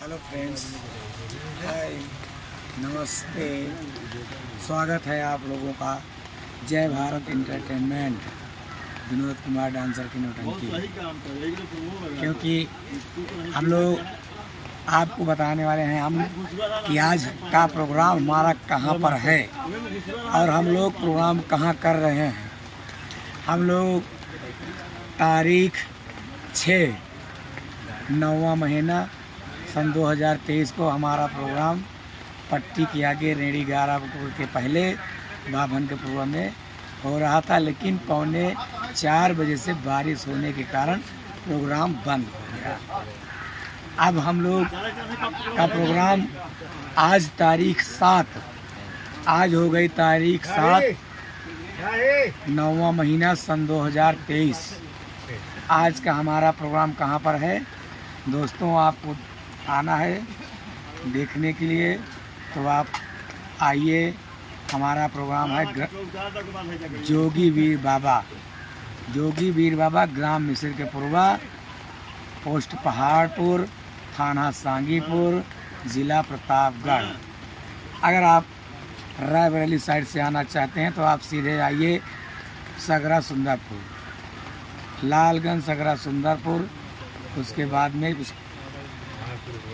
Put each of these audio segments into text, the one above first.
Hello friends, हाय, नमस्ते। स्वागत है आप लोगों का जय भारत एंटरटेनमेंट विनोद कुमार डांसर की नौटंकी। क्योंकि हम लोग आपको बताने वाले हैं हम कि आज का प्रोग्राम हमारा कहाँ पर है और हम लोग प्रोग्राम कहाँ कर रहे हैं। हम लोग तारीख 6 9वां महीना सन 2023 को हमारा प्रोग्राम पट्टी के आगे रेडी गारा के पहले बाभन के पूर्व में हो रहा था, लेकिन 3:45 बजे से बारिश होने के कारण प्रोग्राम बंद हो गया। अब हम लोग का प्रोग्राम आज तारीख 7, आज हो गई तारीख 7 9वां महीना सन 2023। आज का हमारा प्रोग्राम कहाँ पर है दोस्तों, आपको आना है देखने के लिए, तो आप आइए। हमारा प्रोग्राम है जोगी वीर बाबा ग्राम मिसिर के पूर्वा, पोस्ट पहाड़पुर, थाना सांगीपुर, ज़िला प्रतापगढ़। अगर आप रायबरेली साइड से आना चाहते हैं तो आप सीधे आइए सगरा सुंदरपुर, लालगंज सगरा सुंदरपुर। उसके बाद में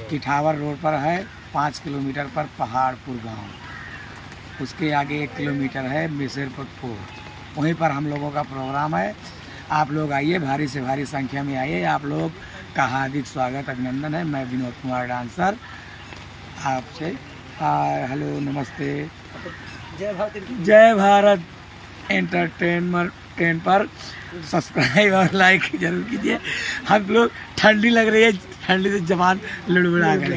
किठावर रोड पर है 5 किलोमीटर पर पहाड़पुर गांव। उसके आगे 1 किलोमीटर है मिसिरपुर, वहीं पर हम लोगों का प्रोग्राम है। आप लोग आइए, भारी से भारी संख्या में आइए। आप लोग का हार्दिक स्वागत अभिनंदन है। मैं विनोद कुमार डांसर आपसे हेलो नमस्ते। जय भारत एंटरटेनमेंट पर सब्सक्राइब और लाइक जरूर कीजिए। हम लोग ठंडी लग रही है, ठंडी से जबान लड़बड़ा कर